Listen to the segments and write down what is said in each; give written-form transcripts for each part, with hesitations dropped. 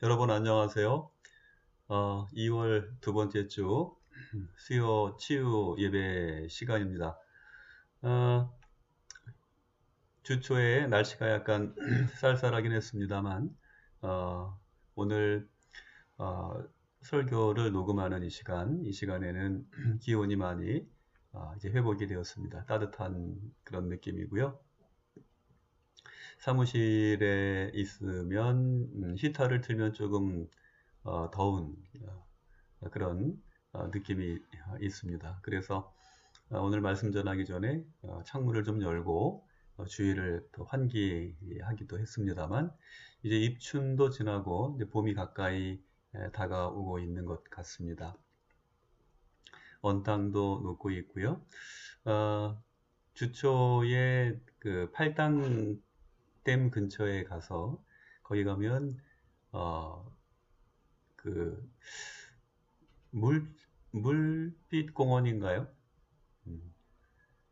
여러분 안녕하세요. 2월 두 번째 주 수요 치유 예배 시간입니다. 어, 주 초에 날씨가 약간 쌀쌀하긴 했습니다만 오늘 어, 설교를 녹음하는 이 시간에는 기온이 많이 이제 회복이 되었습니다. 따뜻한 그런 느낌이고요. 사무실에 있으면 히터를 틀면 조금 더운 그런 느낌이 있습니다. 그래서 오늘 말씀 전하기 전에 창문을 좀 열고 주위를 더 환기하기도 했습니다만 이제 입춘도 지나고 이제 봄이 가까이 다가오고 있는 것 같습니다. 언땅도 녹고 있고요. 주초에 그 팔당댐 근처에 가서 거기 가면 그 물빛 공원인가요?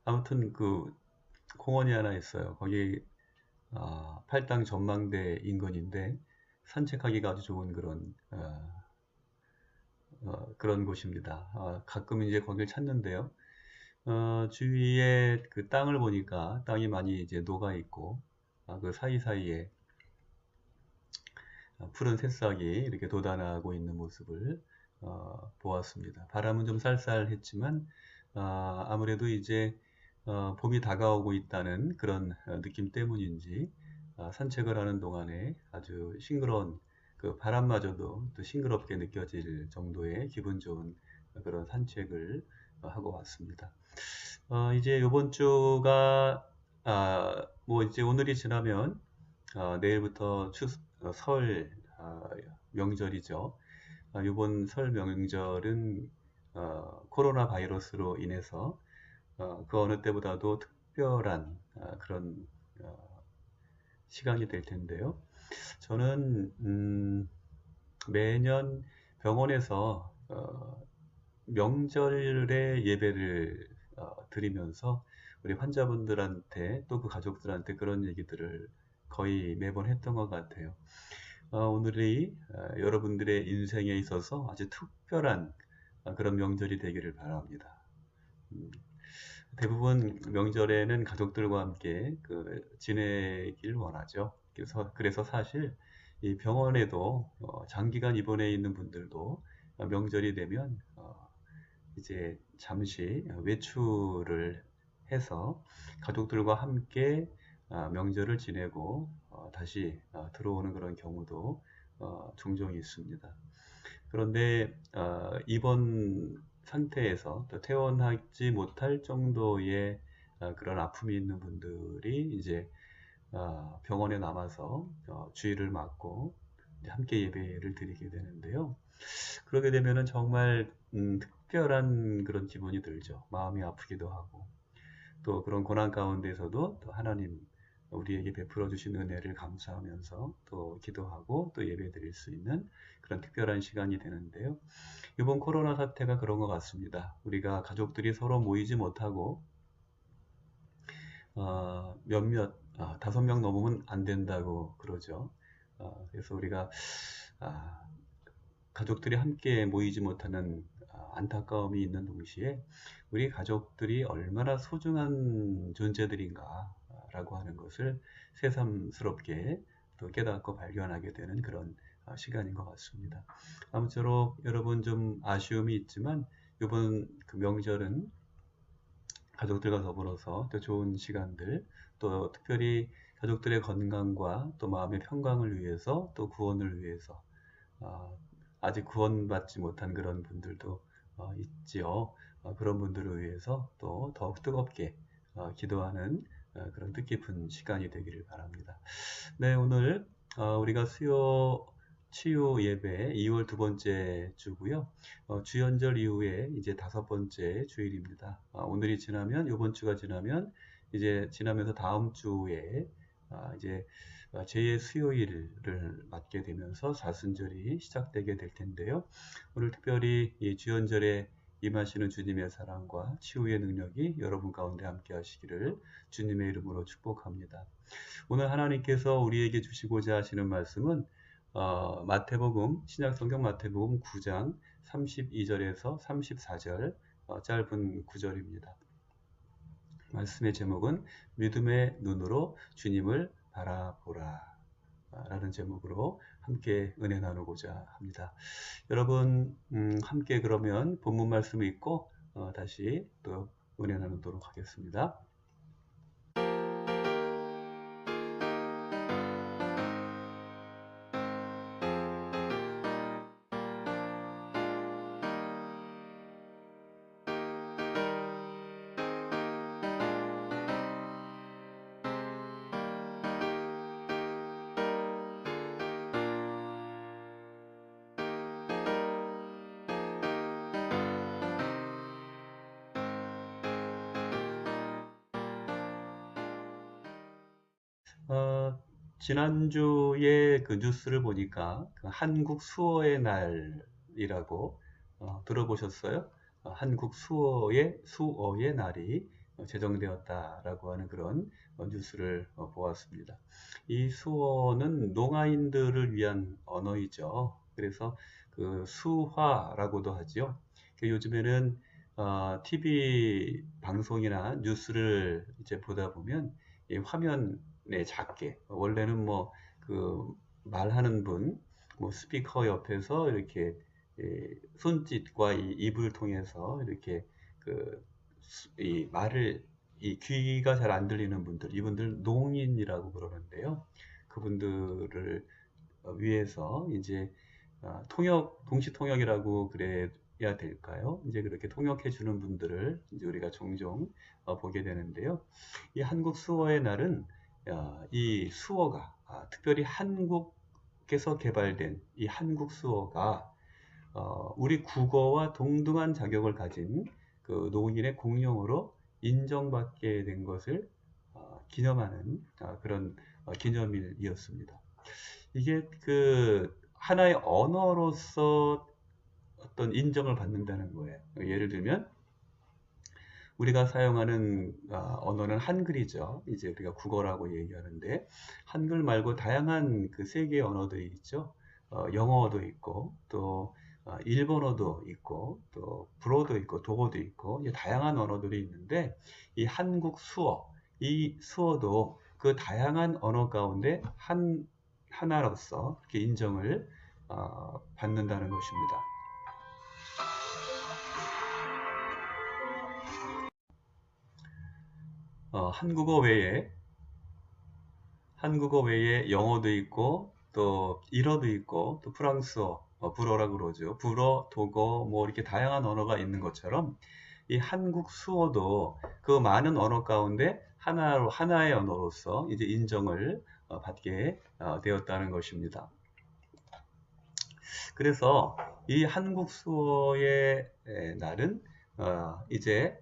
아무튼 그 공원이 하나 있어요. 거기 팔당 전망대 인근인데 산책하기가 아주 좋은 그런 곳입니다. 가끔 이제 거길 찾는데요. 주위에 그 땅을 보니까 땅이 많이 이제 녹아 있고 그 사이사이에 푸른 새싹이 이렇게 돋아나고 있는 모습을 보았습니다. 바람은 좀 쌀쌀했지만 아무래도 이제 봄이 다가오고 있다는 그런 느낌 때문인지 산책을 하는 동안에 아주 싱그러운 그 바람마저도 또 싱그럽게 느껴질 정도의 기분 좋은 그런 산책을 하고 왔습니다. 이제 이번 주가 뭐 이제 오늘이 지나면 내일부터 설 명절이죠. 이번 설 명절은 코로나 바이러스로 인해서 그 어느 때보다도 특별한 그런 시간이 될 텐데요. 저는 매년 병원에서 명절에 예배를 드리면서 우리 환자분들한테 또 그 가족들한테 그런 얘기들을 거의 매번 했던 것 같아요. 오늘이 여러분들의 인생에 있어서 아주 특별한 그런 명절이 되기를 바랍니다. 대부분 명절에는 가족들과 함께 지내길 원하죠. 그래서 사실 이 병원에도 장기간 입원해 있는 분들도 명절이 되면 이제 잠시 외출을 해서 가족들과 함께 명절을 지내고 다시 들어오는 그런 경우도 종종 있습니다. 그런데 이번 상태에서 또 퇴원하지 못할 정도의 그런 아픔이 있는 분들이 이제 병원에 남아서 주의를 맡고 함께 예배를 드리게 되는데요. 그러게 되면은 정말 특별한 그런 기분이 들죠. 마음이 아프기도 하고 또 그런 고난 가운데서도 또 하나님 우리에게 베풀어 주신 은혜를 감사하면서 또 기도하고 또 예배 드릴 수 있는 그런 특별한 시간이 되는데요. 이번 코로나 사태가 그런 것 같습니다. 우리가 가족들이 서로 모이지 못하고 몇몇 5명 넘으면 안 된다고 그러죠. 그래서 우리가 가족들이 함께 모이지 못하는 안타까움이 있는 동시에 우리 가족들이 얼마나 소중한 존재들인가라고 하는 것을 새삼스럽게 또 깨닫고 발견하게 되는 그런 시간인 것 같습니다. 아무쪼록 여러분 좀 아쉬움이 있지만 이번 그 명절은 가족들과 더불어서 또 좋은 시간들 또 특별히 가족들의 건강과 또 마음의 평강을 위해서 또 구원을 위해서 아직 구원받지 못한 그런 분들도 있지요. 그런 분들을 위해서 또 더욱 뜨겁게 기도하는 그런 뜻깊은 시간이 되기를 바랍니다. 네, 오늘 우리가 수요 치유 예배 2월 두 번째 주고요. 주연절 이후에 이제 다섯 번째 주일입니다. 오늘이 지나면 이번 주가 지나면 이제 지나면서 다음 주에 이제 제2의 수요일을 맞게 되면서 사순절이 시작되게 될 텐데요. 오늘 특별히 이 주연절에 임하시는 주님의 사랑과 치유의 능력이 여러분 가운데 함께 하시기를 주님의 이름으로 축복합니다. 오늘 하나님께서 우리에게 주시고자 하시는 말씀은 마태복음, 신약성경 마태복음 9장 32절에서 34절 짧은 구절입니다. 말씀의 제목은 믿음의 눈으로 주님을 바라보라 라는 제목으로 함께 은혜 나누고자 합니다. 여러분 함께 그러면 본문 말씀을 읽고 다시 또 은혜 나누도록 하겠습니다. 지난주에 그 뉴스를 보니까 그 한국 수어의 날이라고 들어보셨어요? 한국 수어의 날이 제정되었다라고 하는 그런 뉴스를 보았습니다. 이 수어는 농아인들을 위한 언어이죠. 그래서 그 수화라고도 하죠. 요즘에는 TV 방송이나 뉴스를 이제 보다 보면 이 화면에 작게 원래는 뭐 그 말하는 분, 뭐 스피커 옆에서 이렇게 손짓과 이 입을 통해서 이렇게 이 말을 이 귀가 잘 안 들리는 분들, 이분들 농인이라고 그러는데요. 그분들을 위해서 이제 동시 통역이라고 그래야 될까요? 이제 그렇게 통역해 주는 분들을 이제 우리가 종종 보게 되는데요. 이 한국 수어의 날은 이 수어가 특별히 한국에서 개발된 이 한국 수어가 우리 국어와 동등한 자격을 가진 그 농인의 공용어로 인정받게 된 것을 기념하는 그런 기념일이었습니다. 이게 그 하나의 언어로서 어떤 인정을 받는다는 거예요. 예를 들면 우리가 사용하는 언어는 한글이죠. 이제 우리가 국어라고 얘기하는데 한글 말고 다양한 그 세계의 언어들이 있죠. 영어도 있고 또 일본어도 있고 또 불어도 있고 독어도 있고 다양한 언어들이 있는데 이 한국 수어, 이 수어도 그 다양한 언어 가운데 하나로서 이렇게 인정을 받는다는 것입니다. 한국어 외에 영어도 있고 또 일어도 있고 또 프랑스어, 불어라고 그러죠. 불어, 독어 뭐 이렇게 다양한 언어가 있는 것처럼 이 한국 수어도 그 많은 언어 가운데 하나의 언어로서 이제 인정을 받게 되었다는 것입니다. 그래서 이 한국 수어의 날은 이제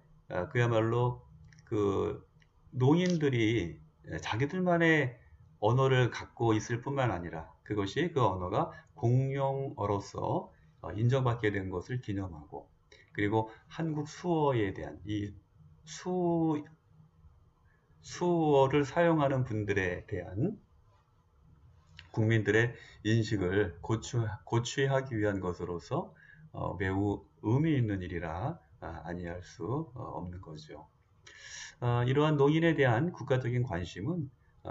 그야말로 그 농인들이 자기들만의 언어를 갖고 있을 뿐만 아니라 그것이 그 언어가 공용어로서 인정받게 된 것을 기념하고 그리고 한국 수어에 대한 이 수어를 사용하는 분들에 대한 국민들의 인식을 고취하기 위한 것으로서 매우 의미 있는 일이라 아니할 수 없는 거죠. 이러한 농인에 대한 국가적인 관심은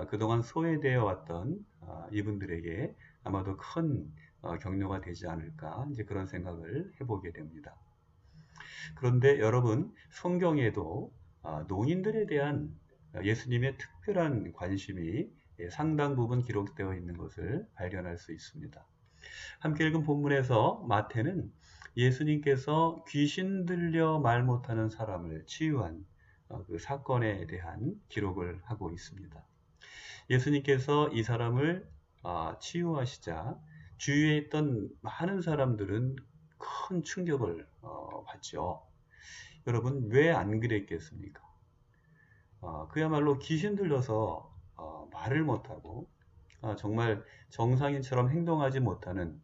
그동안 소외되어 왔던 이분들에게 아마도 큰 격려가 되지 않을까 이제 그런 생각을 해보게 됩니다. 그런데 여러분 성경에도 농인들에 대한 예수님의 특별한 관심이 상당 부분 기록되어 있는 것을 발견할 수 있습니다. 함께 읽은 본문에서 마태는 예수님께서 귀신 들려 말 못하는 사람을 치유한 그 사건에 대한 기록을 하고 있습니다. 예수님께서 이 사람을 치유하시자 주위에 있던 많은 사람들은 큰 충격을 받죠. 여러분 왜 안 그랬겠습니까? 그야말로 귀신 들려서 말을 못하고 정말 정상인처럼 행동하지 못하는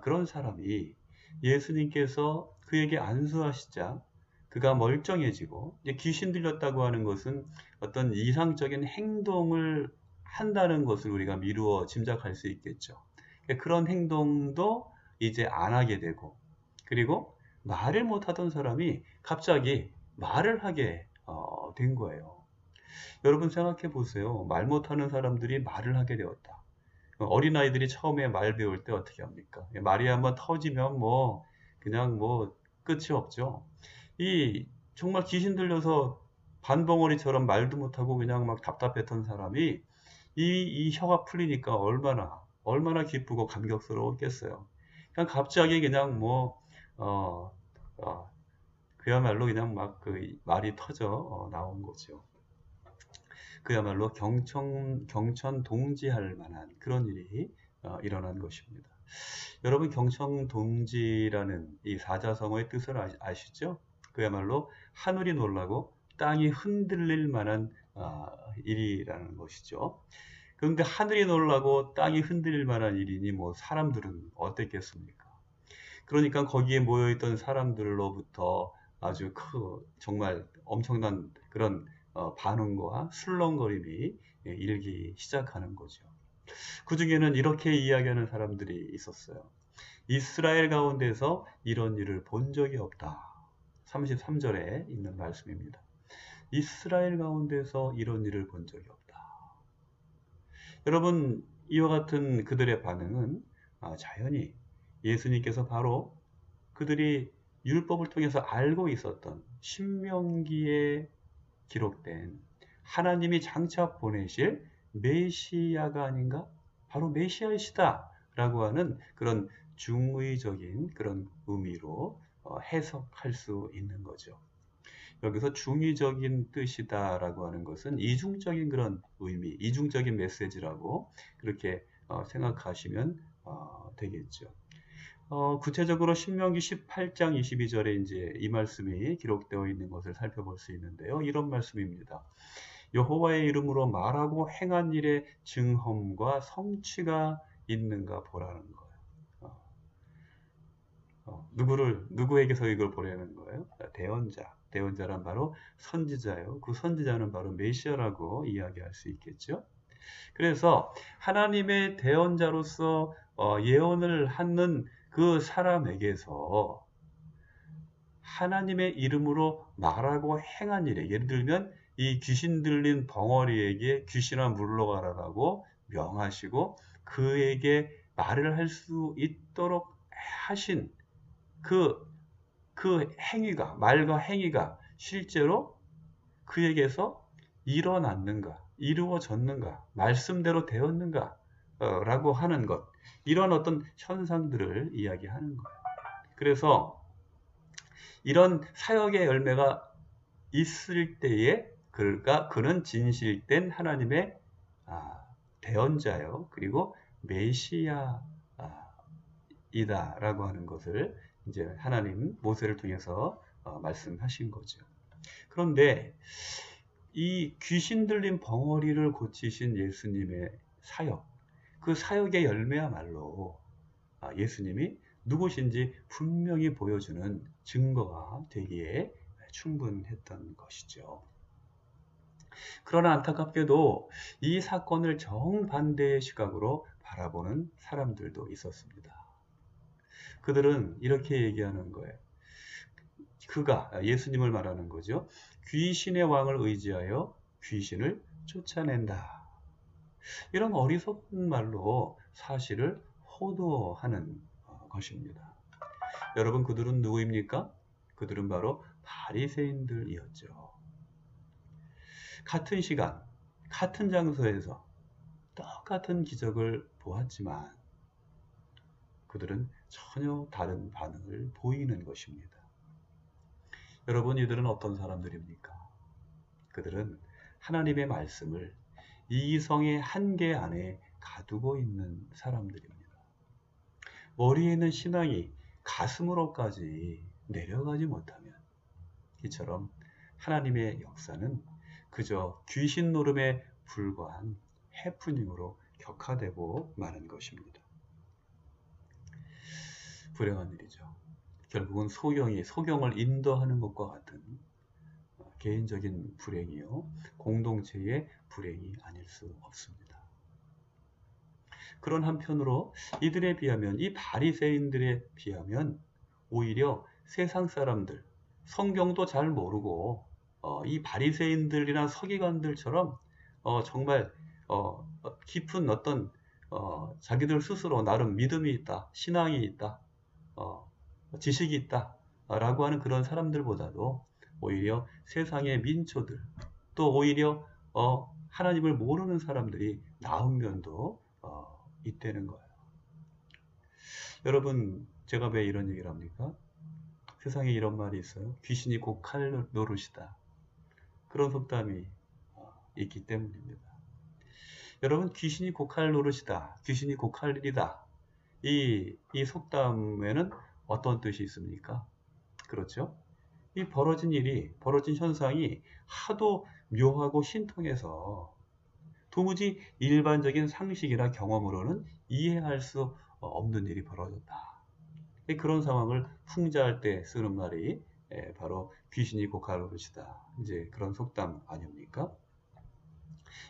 그런 사람이 예수님께서 그에게 안수하시자 그가 멀쩡해지고 이제 귀신 들렸다고 하는 것은 어떤 이상적인 행동을 한다는 것을 우리가 미루어 짐작할 수 있겠죠. 그런 행동도 이제 안 하게 되고, 그리고 말을 못하던 사람이 갑자기 말을 하게 된 거예요. 여러분 생각해 보세요. 말 못하는 사람들이 말을 하게 되었다. 어린아이들이 처음에 말 배울 때 어떻게 합니까? 말이 한번 터지면 뭐 그냥 뭐 끝이 없죠. 이 정말 귀신 들려서 반벙어리처럼 말도 못하고 그냥 막 답답했던 사람이 이 혀가 풀리니까 얼마나 기쁘고 감격스러웠겠어요. 그냥 갑자기 그냥 뭐 어, 어, 그야말로 그냥 막 그 말이 터져 나온 거죠. 그야말로 경천동지할 만한 그런 일이 일어난 것입니다. 여러분 경천동지라는 이 사자성어의 뜻을 아시죠? 그야말로 하늘이 놀라고 땅이 흔들릴 만한 일이라는 것이죠. 그런데 하늘이 놀라고 땅이 흔들릴 만한 일이니 뭐 사람들은 어땠겠습니까? 그러니까 거기에 모여있던 사람들로부터 아주 정말 엄청난 그런 반응과 술렁거림이 일기 시작하는 거죠. 그 중에는 이렇게 이야기하는 사람들이 있었어요. 이스라엘 가운데서 이런 일을 본 적이 없다. 33절에 있는 말씀입니다. 이스라엘 가운데서 이런 일을 본 적이 없다. 여러분, 이와 같은 그들의 반응은 자연히 예수님께서 바로 그들이 율법을 통해서 알고 있었던 신명기에 기록된 하나님이 장차 보내실 메시아가 아닌가? 바로 메시아이시다 라고 하는 그런 중의적인 그런 의미로 해석할 수 있는 거죠. 여기서 중의적인 뜻이다 라고 하는 것은 이중적인 그런 의미, 이중적인 메시지라고 그렇게 생각하시면 되겠죠. 구체적으로 신명기 18장 22절에 이제 이 말씀이 기록되어 있는 것을 살펴볼 수 있는데요. 이런 말씀입니다. 여호와의 이름으로 말하고 행한 일에 증험과 성취가 있는가 보라는 거예요. 누구에게서 이걸 보라는 거예요? 대언자란 바로 선지자예요. 그 선지자는 바로 메시아라고 이야기할 수 있겠죠. 그래서 하나님의 대언자로서 예언을 하는 그 사람에게서 하나님의 이름으로 말하고 행한 일에, 예를 들면 이 귀신 들린 벙어리에게 귀신아 물러가라라고 명하시고 그에게 말을 할 수 있도록 하신 그 행위가, 말과 행위가 실제로 그에게서 일어났는가, 이루어졌는가, 말씀대로 되었는가 라고 하는 것, 이런 어떤 현상들을 이야기하는 거예요. 그래서 이런 사역의 열매가 있을 때에 그는 진실된 하나님의 대언자요, 그리고 메시아이다라고 하는 것을 이제 하나님 모세를 통해서 말씀하신 거죠. 그런데 이 귀신 들린 벙어리를 고치신 예수님의 사역, 그 사역의 열매야말로 예수님이 누구신지 분명히 보여주는 증거가 되기에 충분했던 것이죠. 그러나 안타깝게도 이 사건을 정반대의 시각으로 바라보는 사람들도 있었습니다. 그들은 이렇게 얘기하는 거예요. 그가, 예수님을 말하는 거죠. 귀신의 왕을 의지하여 귀신을 쫓아낸다. 이런 어리석은 말로 사실을 호도하는 것입니다. 여러분, 그들은 누구입니까? 그들은 바로 바리새인들이었죠. 같은 시간, 같은 장소에서 똑같은 기적을 보았지만 그들은 전혀 다른 반응을 보이는 것입니다. 여러분, 이들은 어떤 사람들입니까? 그들은 하나님의 말씀을 이성의 한계 안에 가두고 있는 사람들입니다. 머리에 있는 신앙이 가슴으로까지 내려가지 못하면 이처럼 하나님의 역사는 그저 귀신 노름에 불과한 해프닝으로 격화되고 마는 것입니다. 불행한 일이죠. 결국은 소경을 인도하는 것과 같은 개인적인 불행이요, 공동체의 불행이 아닐 수 없습니다. 그런 한편으로 이들에 비하면, 이 바리새인들에 비하면 오히려 세상 사람들, 성경도 잘 모르고 이 바리새인들이나 서기관들처럼 정말 깊은 어떤 자기들 스스로 나름 믿음이 있다, 신앙이 있다, 어, 지식이 있다 라고 하는 그런 사람들보다도 오히려 세상의 민초들, 또 오히려 하나님을 모르는 사람들이 나은 면도 있다는 거예요. 여러분, 제가 왜 이런 얘기를 합니까? 세상에 이런 말이 있어요. 귀신이 곧 칼 노릇이다. 그런 속담이 있기 때문입니다. 여러분, 귀신이 곧 칼 노릇이다. 귀신이 곧 칼이다. 이 속담에는 어떤 뜻이 있습니까? 그렇죠? 이 벌어진 현상이 하도 묘하고 신통해서 도무지 일반적인 상식이나 경험으로는 이해할 수 없는 일이 벌어졌다. 그런 상황을 풍자할 때 쓰는 말이 바로 귀신이 곧 칼 노릇이다. 이제 그런 속담 아닙니까?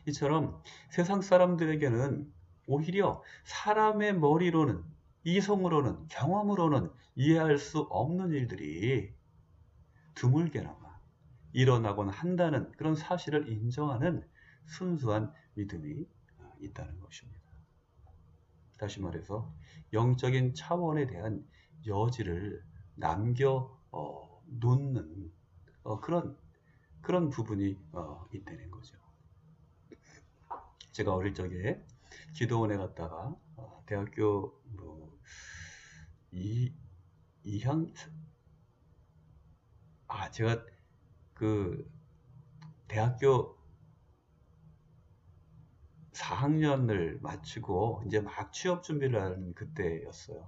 이처럼 세상 사람들에게는 오히려 사람의 머리로는, 이성으로는, 경험으로는 이해할 수 없는 일들이 드물게나마 일어나곤 한다는 그런 사실을 인정하는 순수한 믿음이 있다는 것입니다. 다시 말해서 영적인 차원에 대한 여지를 남겨 놓는 그런 부분이 있다는 거죠. 제가 어릴 적에 기도원에 갔다가 대학교 제가 그 대학교 4학년을 마치고 이제 막 취업 준비를 하는 그때였어요.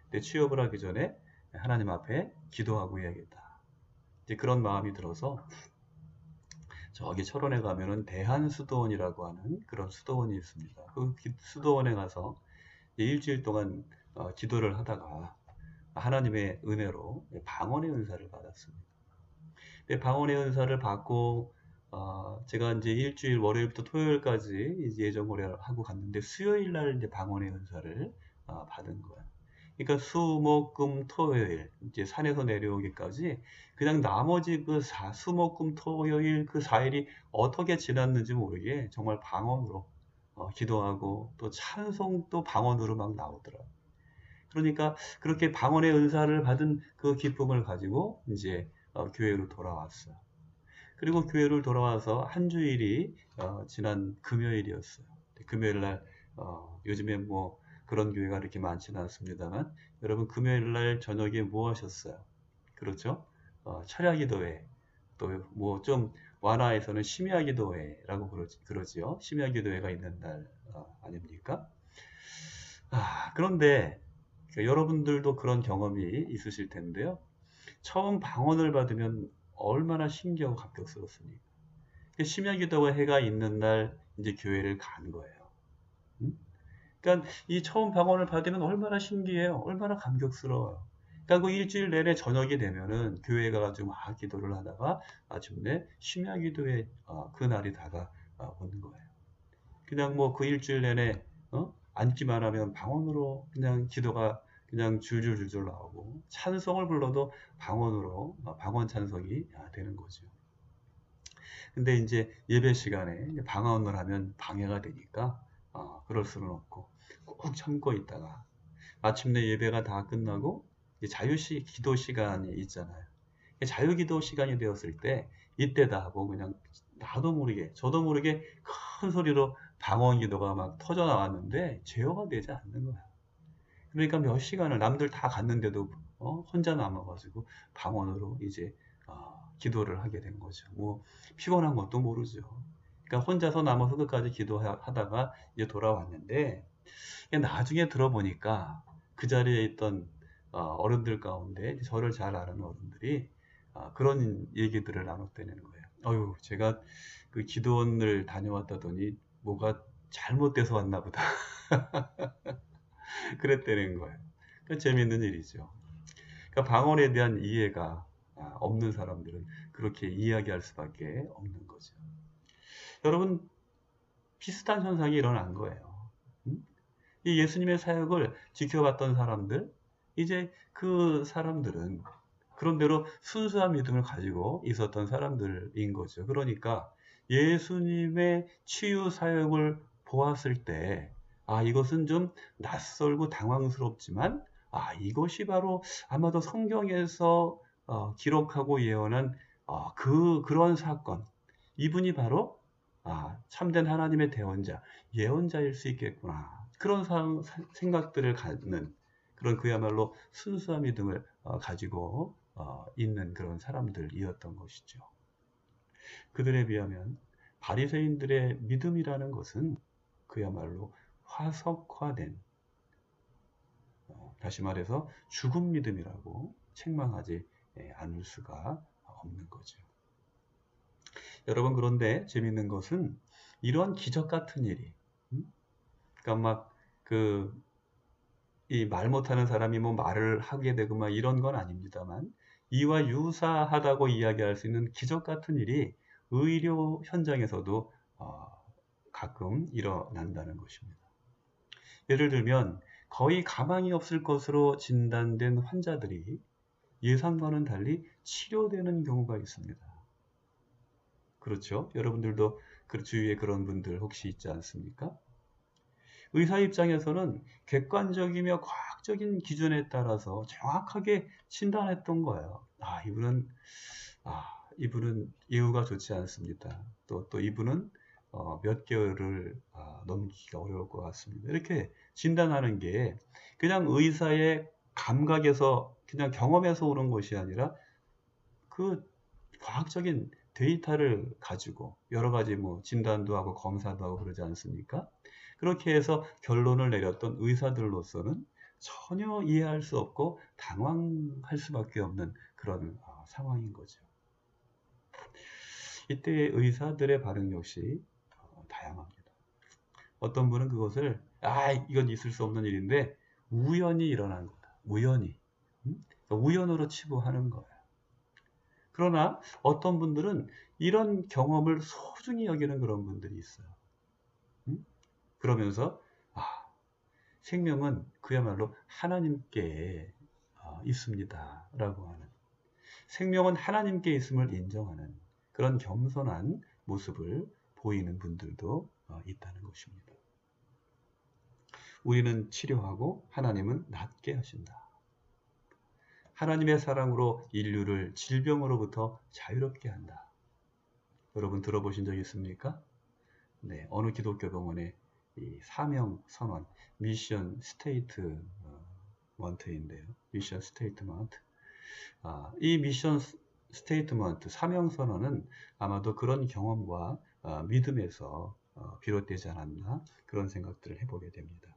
근데 취업을 하기 전에 하나님 앞에 기도하고 해야겠다. 이제 그런 마음이 들어서 저기 철원에 가면은 대한수도원이라고 하는 그런 수도원이 있습니다. 그 수도원에 가서 일주일 동안 기도를 하다가 하나님의 은혜로 방언의 은사를 받았습니다. 근데 방언의 은사를 받고 제가 이제 일주일 월요일부터 토요일까지 이제 예정고려를 하고 갔는데 수요일 날 이제 방언의 은사를 받은 거예요. 그러니까 수, 목, 금, 토요일 이제 산에서 내려오기까지 그냥 나머지 수, 목, 금, 토요일 그 4일이 어떻게 지났는지 모르게 정말 방언으로 기도하고 또 찬송도 방언으로 막 나오더라고요. 그러니까 그렇게 방언의 은사를 받은 그 기쁨을 가지고 이제 교회로 돌아왔어요. 그리고 교회를 돌아와서 한 주일이 지난 금요일이었어요. 금요일 날 요즘에 뭐 그런 교회가 이렇게 많지는 않습니다만 여러분 금요일 날 저녁에 뭐 하셨어요? 그렇죠? 철야기도회, 또 뭐 좀 완화에서는 심야기도회라고 그러지요. 심야기도회가 있는 날 아닙니까? 그런데 여러분들도 그런 경험이 있으실 텐데요. 처음 방언을 받으면 얼마나 신기하고 감격스럽습니까? 심야기도회가 있는 날 이제 교회를 간 거예요. 그러니까 이 처음 방언을 받으면 얼마나 신기해요. 얼마나 감격스러워요. 그러니까 그 일주일 내내 저녁이 되면은 교회 가가지고 막 기도를 하다가 마침내 심야기도회 그 날이 다가오는 거예요. 그냥 뭐 그 일주일 내내 앉기만 하면 방언으로 그냥 기도가 그냥 줄줄줄줄 나오고 찬송을 불러도 방언으로 방언 찬송이 되는 거죠. 근데 이제 예배 시간에 방언을 하면 방해가 되니까 그럴 수는 없고 꾹 참고 있다가 마침내 예배가 다 끝나고 기도 시간이 있잖아요. 자유기도 시간이 되었을 때 이때다 하고 그냥 저도 모르게 큰 소리로 방언 기도가 막 터져 나왔는데 제어가 되지 않는 거야. 그러니까 몇 시간을 남들 다 갔는데도 혼자 남아가지고 방언으로 이제 기도를 하게 된 거죠. 뭐 피곤한 것도 모르죠. 그러니까 혼자서 남아서 끝까지 기도하다가 이제 돌아왔는데 나중에 들어보니까 그 자리에 있던 어른들 가운데 저를 잘 아는 어른들이 그런 얘기들을 나눴다는 거예요. 어휴, 제가 그 기도원을 다녀왔다더니 뭐가 잘못돼서 왔나 보다. 그랬다는 거예요. 그 재미있는 일이죠. 그러니까 방언에 대한 이해가 없는 사람들은 그렇게 이야기할 수밖에 없는 거죠. 여러분, 비슷한 현상이 일어난 거예요. 이 예수님의 사역을 지켜봤던 사람들, 이제 그 사람들은 그런대로 순수한 믿음을 가지고 있었던 사람들인 거죠. 그러니까 예수님의 치유 사역을 보았을 때, 이것은 좀 낯설고 당황스럽지만, 이것이 바로 아마도 성경에서 기록하고 예언한 그런 사건, 이분이 바로 참된 하나님의 대언자, 예언자일 수 있겠구나. 그런 생각들을 갖는 그런 그야말로 순수한 믿음을 가지고 있는 그런 사람들이었던 것이죠. 그들에 비하면 바리새인들의 믿음이라는 것은 그야말로 화석화된, 다시 말해서 죽은 믿음이라고 책망하지 않을 수가 없는 거죠. 여러분, 그런데 재밌는 것은 이런 기적 같은 일이, 그러니까 이 말 못하는 사람이 뭐 말을 하게 되고 막 이런 건 아닙니다만, 이와 유사하다고 이야기할 수 있는 기적 같은 일이 의료 현장에서도 가끔 일어난다는 것입니다. 예를 들면 거의 가망이 없을 것으로 진단된 환자들이 예상과는 달리 치료되는 경우가 있습니다. 그렇죠? 여러분들도 그 주위에 그런 분들 혹시 있지 않습니까? 의사 입장에서는 객관적이며 과학적인 기준에 따라서 정확하게 진단했던 거예요. 이분은 예후가 좋지 않습니다. 또 이분은 몇 개월을 넘기기가 어려울 것 같습니다. 이렇게 진단하는 게 그냥 의사의 감각에서, 그냥 경험에서 오는 것이 아니라 그 과학적인 데이터를 가지고 여러 가지 진단도 하고 검사도 하고 그러지 않습니까? 그렇게 해서 결론을 내렸던 의사들로서는 전혀 이해할 수 없고 당황할 수밖에 없는 그런 상황인 거죠. 이때 의사들의 반응 역시 다양합니다. 어떤 분은 그것을 이건 있을 수 없는 일인데 우연히 일어난 거다. 우연으로 치부하는 거예요. 그러나 어떤 분들은 이런 경험을 소중히 여기는 그런 분들이 있어요. 그러면서 생명은 그야말로 하나님께 있습니다 라고 하는, 생명은 하나님께 있음을 인정하는 그런 겸손한 모습을 보이는 분들도 있다는 것입니다. 우리는 치료하고 하나님은 낫게 하신다. 하나님의 사랑으로 인류를 질병으로부터 자유롭게 한다. 여러분 들어보신 적 있습니까? 네, 어느 기독교 병원의 이 사명 선언, 미션 스테이트먼트인데요. 미션 스테이트먼트. 이 미션 스테이트먼트, 사명 선언은 아마도 그런 경험과 믿음에서 비롯되지 않았나, 그런 생각들을 해보게 됩니다.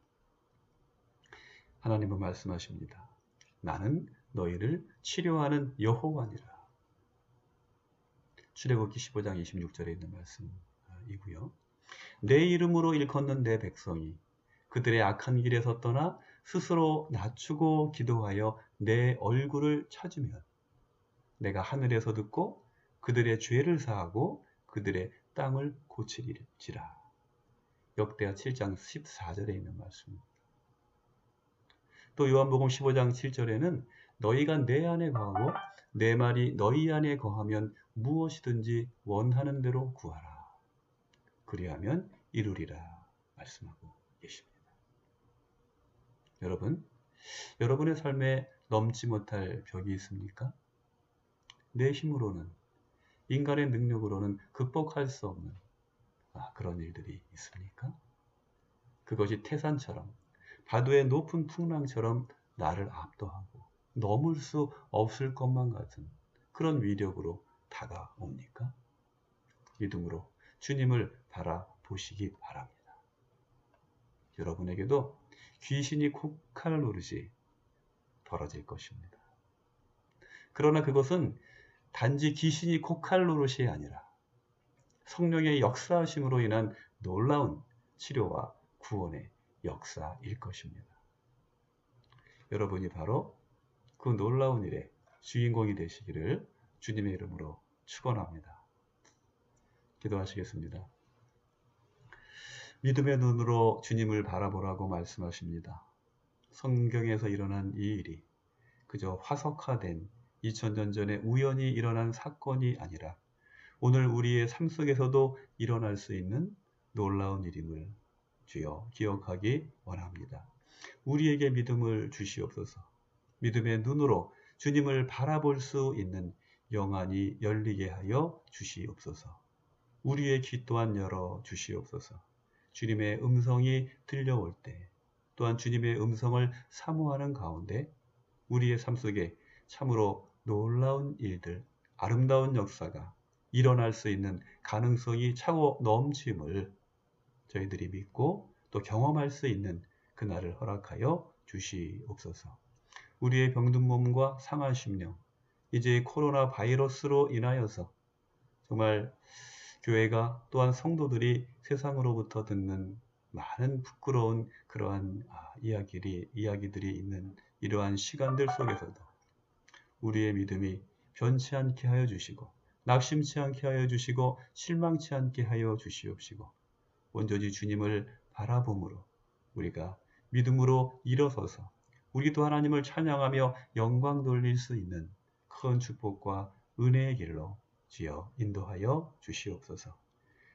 하나님은 말씀하십니다. 나는 너희를 치료하는 여호와니라. 출애굽기 15장 26절에 있는 말씀이고요. 내 이름으로 일컫는 내 백성이 그들의 악한 길에서 떠나 스스로 낮추고 기도하여 내 얼굴을 찾으면 내가 하늘에서 듣고 그들의 죄를 사하고 그들의 땅을 고치리라. 역대하 7장 14절에 있는 말씀입니다. 또 요한복음 15장 7절에는 너희가 내 안에 거하고 내 말이 너희 안에 거하면 무엇이든지 원하는 대로 구하라. 그리하면 이루리라 말씀하고 계십니다. 여러분, 여러분의 삶에 넘지 못할 벽이 있습니까? 내 힘으로는, 인간의 능력으로는 극복할 수 없는 그런 일들이 있습니까? 그것이 태산처럼, 파도의 높은 풍랑처럼 나를 압도하고 넘을 수 없을 것만 같은 그런 위력으로 다가옵니까? 믿음으로 주님을 바라보시기 바랍니다. 여러분에게도 귀신이 코칼 노릇이 벌어질 것입니다. 그러나 그것은 단지 귀신이 코칼 노릇이 아니라 성령의 역사하심으로 인한 놀라운 치료와 구원의 역사일 것입니다. 여러분이 바로 그 놀라운 일의 주인공이 되시기를 주님의 이름으로 축원합니다. 기도하시겠습니다. 믿음의 눈으로 주님을 바라보라고 말씀하십니다. 성경에서 일어난 이 일이 그저 화석화된 2000년 전에 우연히 일어난 사건이 아니라 오늘 우리의 삶 속에서도 일어날 수 있는 놀라운 일임을 주여 기억하기 원합니다. 우리에게 믿음을 주시옵소서. 믿음의 눈으로 주님을 바라볼 수 있는 영안이 열리게 하여 주시옵소서. 우리의 귀 또한 열어 주시옵소서. 주님의 음성이 들려올 때 또한 주님의 음성을 사모하는 가운데 우리의 삶 속에 참으로 놀라운 일들, 아름다운 역사가 일어날 수 있는 가능성이 차고 넘침을 저희들이 믿고 또 경험할 수 있는 그날을 허락하여 주시옵소서. 우리의 병든 몸과 상한 심령, 이제 코로나 바이러스로 인하여서 정말 교회가 또한 성도들이 세상으로부터 듣는 많은 부끄러운 그러한 이야기들이 있는 이러한 시간들 속에서도 우리의 믿음이 변치 않게 하여 주시고 낙심치 않게 하여 주시고 실망치 않게 하여 주시옵시고 온전히 주님을 바라봄으로 우리가 믿음으로 일어서서 우리도 하나님을 찬양하며 영광 돌릴 수 있는 큰 축복과 은혜의 길로 주여 인도하여 주시옵소서.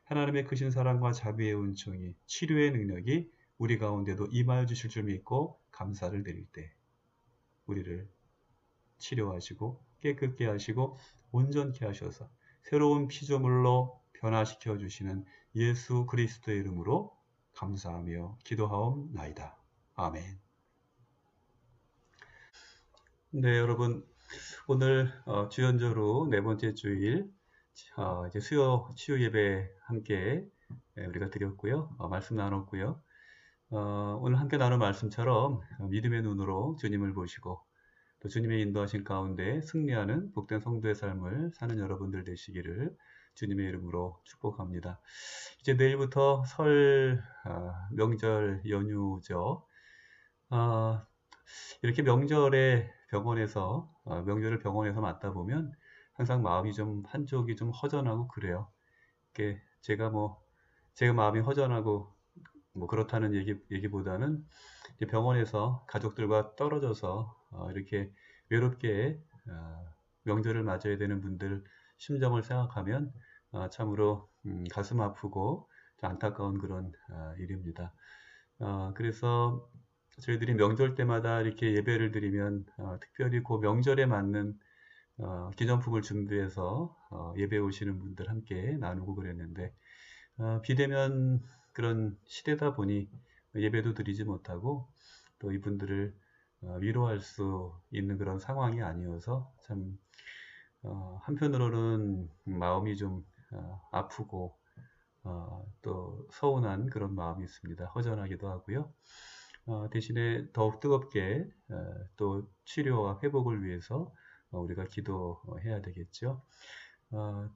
하나님의 크신 사랑과 자비의 은총이 치료의 능력이 우리 가운데도 임하여 주실 줄 믿고 감사를 드릴 때 우리를 치료하시고 깨끗게 하시고 온전케 하셔서 새로운 피조물로 변화시켜 주시는 예수 그리스도의 이름으로 감사하며 기도하옵나이다. 아멘. 네, 여러분 오늘 주연저로 네 번째 주일 이제 수요 치유 예배 함께 우리가 드렸고요. 말씀 나눴고요. 오늘 함께 나눈 말씀처럼 믿음의 눈으로 주님을 보시고 또 주님의 인도하신 가운데 승리하는 복된 성도의 삶을 사는 여러분들 되시기를 주님의 이름으로 축복합니다. 이제 내일부터 설 명절 연휴죠. 이렇게 명절에 명절을 병원에서 맞다 보면 항상 마음이 좀 한쪽이 좀 허전하고 그래요. 이게 제가 마음이 허전하고 그렇다는 얘기보다는 이제 병원에서 가족들과 떨어져서 이렇게 외롭게 명절을 맞아야 되는 분들 심정을 생각하면 참으로 가슴 아프고 안타까운 그런 일입니다. 그래서 저희들이 명절 때마다 이렇게 예배를 드리면 특별히 그 명절에 맞는 기념품을 준비해서 예배 오시는 분들 함께 나누고 그랬는데 비대면 그런 시대다 보니 예배도 드리지 못하고 또 이분들을 위로할 수 있는 그런 상황이 아니어서 참 한편으로는 마음이 좀 아프고 또 서운한 그런 마음이 있습니다. 허전하기도 하고요. 대신에 더욱 뜨겁게 또 치료와 회복을 위해서 우리가 기도해야 되겠죠.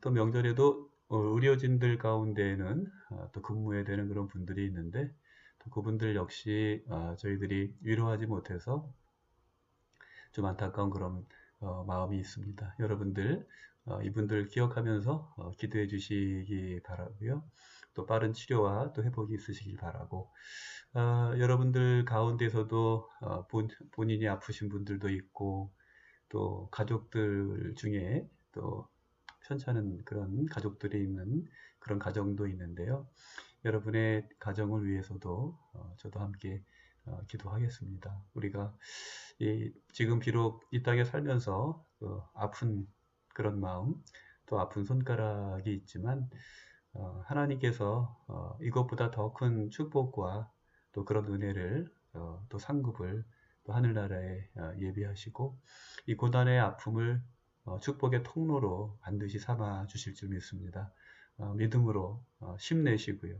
또 명절에도 의료진들 가운데에는 또 근무해야 되는 그런 분들이 있는데 또 그분들 역시 저희들이 위로하지 못해서 좀 안타까운 그런 마음이 있습니다. 여러분들 이분들 기억하면서 기도해 주시기 바라고요. 또 빠른 치료와 또 회복이 있으시길 바라고 여러분들 가운데서도 본인이 아프신 분들도 있고 또 가족들 중에 또 편찮은 그런 가족들이 있는 그런 가정도 있는데요. 여러분의 가정을 위해서도 저도 함께 기도하겠습니다. 우리가 지금 비록 이 땅에 살면서 아픈 그런 마음 또 아픈 손가락이 있지만 하나님께서 이것보다 더 큰 축복과 또 그런 은혜를 또 상급을 또 하늘나라에 예비하시고 이 고난의 아픔을 축복의 통로로 반드시 삼아 주실 줄 믿습니다. 믿음으로 힘내시고요.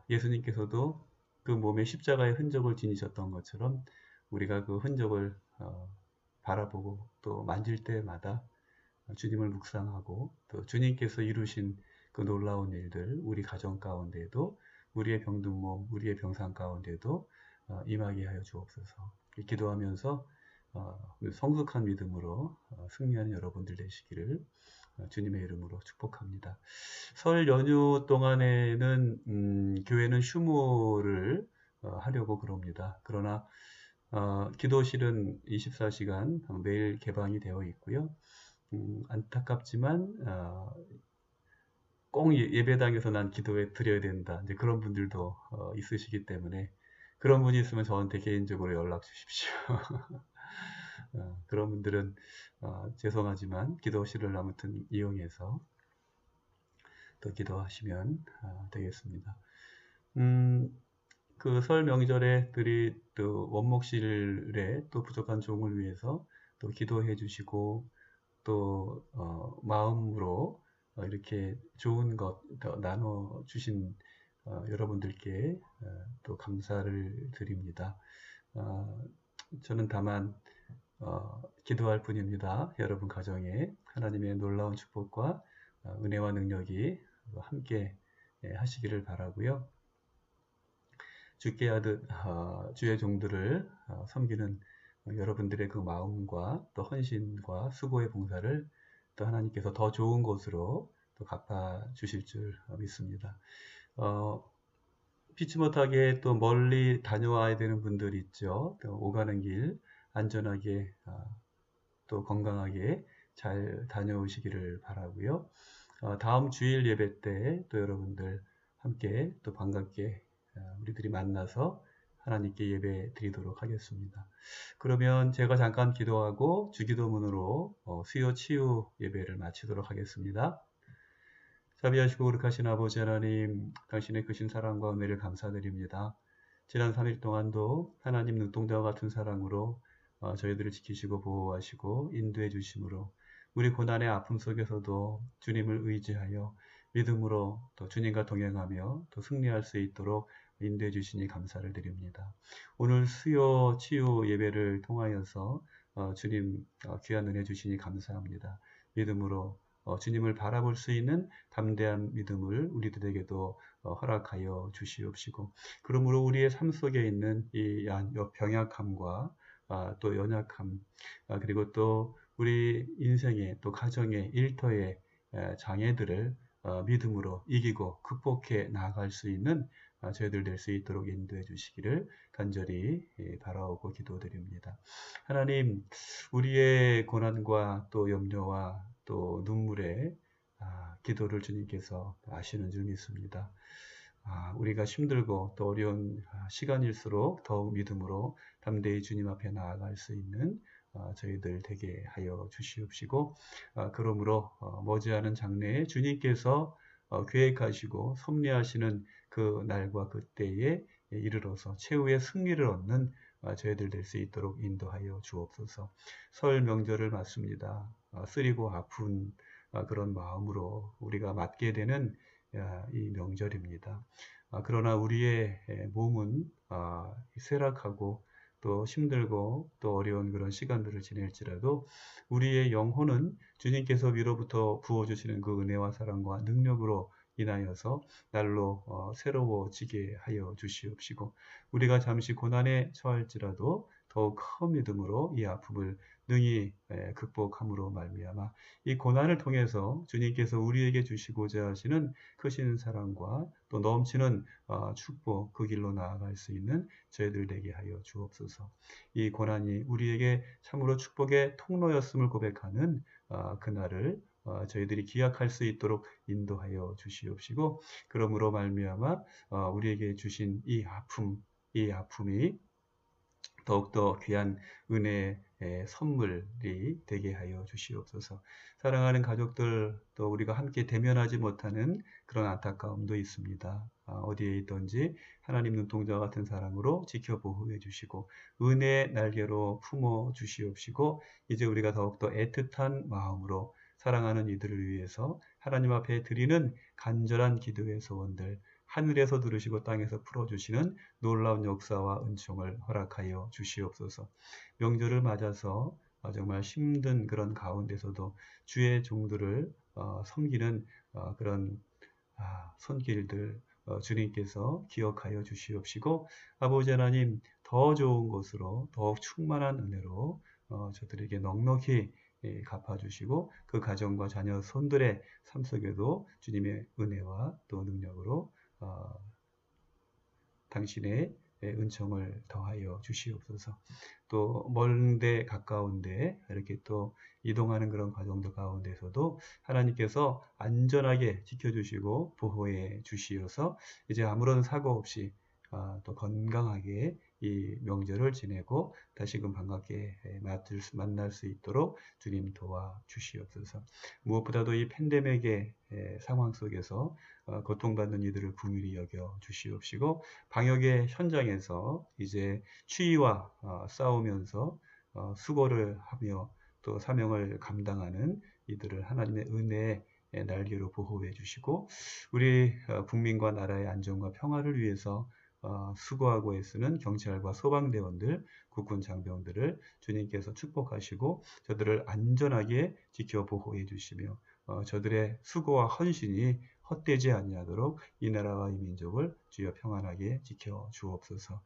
예수님께서도 그 몸에 십자가의 흔적을 지니셨던 것처럼 우리가 그 흔적을 바라보고 또 만질 때마다 주님을 묵상하고 또 주님께서 이루신 그 놀라운 일들 우리 가정 가운데에도 우리의 병든 몸, 우리의 병상 가운데도 임하게 하여 주옵소서. 기도하면서 성숙한 믿음으로 승리하는 여러분들 되시기를 주님의 이름으로 축복합니다. 설 연휴 동안에는 교회는 휴무를 하려고 그럽니다. 그러나 기도실은 24시간 매일 개방이 되어 있고요. 안타깝지만 꼭 예배당에서 난 기도에 드려야 된다. 이제 그런 분들도 있으시기 때문에 그런 분이 있으면 저한테 개인적으로 연락 주십시오. 그런 분들은 죄송하지만 기도실을 아무튼 이용해서 또 기도하시면 되겠습니다. 그 설 명절에 또 원목실에 또 부족한 종을 위해서 또 기도해 주시고 또 마음으로 이렇게 좋은 것 나눠 주신 여러분들께 또 감사를 드립니다. 저는 다만 기도할 뿐입니다. 여러분 가정에 하나님의 놀라운 축복과 은혜와 능력이 함께 하시기를 바라고요. 주께 하듯 주의 종들을 섬기는 여러분들의 그 마음과 또 헌신과 수고의 봉사를 또 하나님께서 더 좋은 곳으로 또 갚아 주실 줄 믿습니다. 피치 못하게 또 멀리 다녀와야 되는 분들이 있죠. 또 오가는 길 안전하게 또 건강하게 잘 다녀오시기를 바라고요. 다음 주일 예배 때 또 여러분들 함께 또 반갑게 우리들이 만나서 하나님께 예배 드리도록 하겠습니다. 그러면 제가 잠깐 기도하고 주기도문으로 수요 치유 예배를 마치도록 하겠습니다. 자비하시고 거룩하신 아버지 하나님, 당신의 크신 사랑과 은혜를 감사드립니다. 지난 3일 동안도 하나님 눈동자와 같은 사랑으로 저희들을 지키시고 보호하시고 인도해 주심으로 우리 고난의 아픔 속에서도 주님을 의지하여 믿음으로 또 주님과 동행하며 또 승리할 수 있도록 인도해 주시니 감사를 드립니다. 오늘 수요 치유 예배를 통하여서 주님 귀한 은혜 주시니 감사합니다. 믿음으로 주님을 바라볼 수 있는 담대한 믿음을 우리들에게도 허락하여 주시옵시고, 그러므로 우리의 삶 속에 있는 이 병약함과 또 연약함, 그리고 또 우리 인생의 또 가정의 일터의 장애들을 믿음으로 이기고 극복해 나아갈 수 있는 저희들 될 수 있도록 인도해 주시기를 간절히 바라오고 기도드립니다. 하나님, 우리의 고난과 또 염려와 또 눈물에 기도를 주님께서 아시는 줄 믿습니다. 우리가 힘들고 또 어려운 시간일수록 더욱 믿음으로 담대히 주님 앞에 나아갈 수 있는 저희들 되게 하여 주시옵시고, 그러므로 머지않은 장래에 주님께서 계획하시고 섭리하시는 그 날과 그 때에 이르러서 최후의 승리를 얻는 저희들 될 수 있도록 인도하여 주옵소서. 설 명절을 맞습니다. 쓰리고 아픈 그런 마음으로 우리가 맞게 되는 이 명절입니다. 그러나 우리의 몸은 쇠락하고 또 힘들고 또 어려운 그런 시간들을 지낼지라도 우리의 영혼은 주님께서 위로부터 부어주시는 그 은혜와 사랑과 능력으로 인하여서 날로 새로워지게 하여 주시옵시고, 우리가 잠시 고난에 처할지라도 더욱 큰 믿음으로 이 아픔을 능히 극복함으로 말미암아 이 고난을 통해서 주님께서 우리에게 주시고자 하시는 크신 사랑과 또 넘치는 축복, 그 길로 나아갈 수 있는 저희들 되게 하여 주옵소서. 이 고난이 우리에게 참으로 축복의 통로였음을 고백하는 그날을 저희들이 기약할 수 있도록 인도하여 주시옵시고, 그러므로 말미암아 우리에게 주신 이 아픔이 더욱더 귀한 은혜의 선물이 되게 하여 주시옵소서. 사랑하는 가족들, 또 우리가 함께 대면하지 못하는 그런 안타까움도 있습니다. 어디에 있든지 하나님 눈동자와 같은 사랑으로 지켜 보호해 주시고 은혜의 날개로 품어 주시옵시고, 이제 우리가 더욱더 애틋한 마음으로 사랑하는 이들을 위해서 하나님 앞에 드리는 간절한 기도의 소원들 하늘에서 들으시고 땅에서 풀어주시는 놀라운 역사와 은총을 허락하여 주시옵소서. 명절을 맞아서 정말 힘든 그런 가운데서도 주의 종들을 섬기는 그런 손길들 주님께서 기억하여 주시옵시고, 아버지 하나님 더 좋은 곳으로 더욱 충만한 은혜로 저들에게 넉넉히 갚아주시고 그 가정과 자녀 손들의 삶 속에도 주님의 은혜와 또 능력으로 당신의 은총을 더하여 주시옵소서. 또 멀은데 가까운데 이렇게 또 이동하는 그런 과정들 가운데서도 하나님께서 안전하게 지켜주시고 보호해 주시어서 이제 아무런 사고 없이 또 건강하게 이 명절을 지내고 다시금 반갑게 만날 수 있도록 주님 도와주시옵소서. 무엇보다도 이 팬데믹의 상황 속에서 고통받는 이들을 긍휼히 여겨 주시옵시고 방역의 현장에서 이제 추위와 싸우면서 수고를 하며 또 사명을 감당하는 이들을 하나님의 은혜의 날개로 보호해 주시고 우리 국민과 나라의 안전과 평화를 위해서 수고하고 애쓰는 경찰과 소방대원들, 국군 장병들을 주님께서 축복하시고 저들을 안전하게 지켜 보호해 주시며 저들의 수고와 헌신이 헛되지 아니하도록 이 나라와 이 민족을 주여 평안하게 지켜 주옵소서.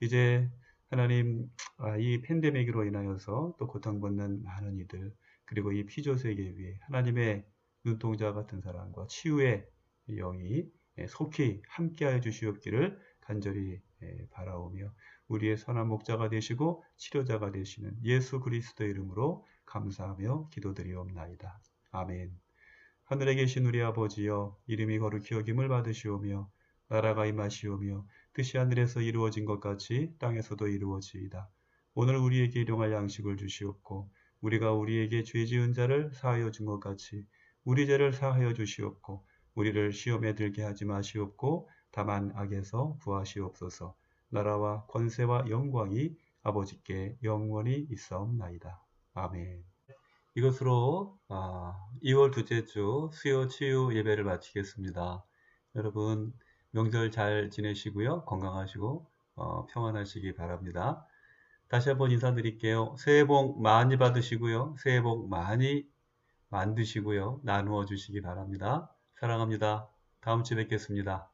이제 하나님 이 팬데믹으로 인하여서 또 고통받는 많은 이들 그리고 이 피조세계 위에 하나님의 눈동자 같은 사랑과 치유의 영이 속히 함께하여 주시옵기를 간절히 바라오며 우리의 선한 목자가 되시고 치료자가 되시는 예수 그리스도의 이름으로 감사하며 기도드리옵나이다. 아멘. 하늘에 계신 우리 아버지여 이름이 거룩히 여김을 받으시오며 나라가 임하시오며 뜻이 하늘에서 이루어진 것 같이 땅에서도 이루어지이다. 오늘 우리에게 일용할 양식을 주시옵고 우리가 우리에게 죄 지은 자를 사하여 준 것 같이 우리 죄를 사하여 주시옵고 우리를 시험에 들게 하지 마시옵고 다만 악에서 구하시옵소서. 나라와 권세와 영광이 아버지께 영원히 있사옵나이다. 아멘. 이것으로 2월 둘째 주 수요 치유 예배를 마치겠습니다. 여러분 명절 잘 지내시고요. 건강하시고 평안하시기 바랍니다. 다시 한번 인사드릴게요. 새해 복 많이 받으시고요. 새해 복 많이 만드시고요. 나누어 주시기 바랍니다. 사랑합니다. 다음 주에 뵙겠습니다.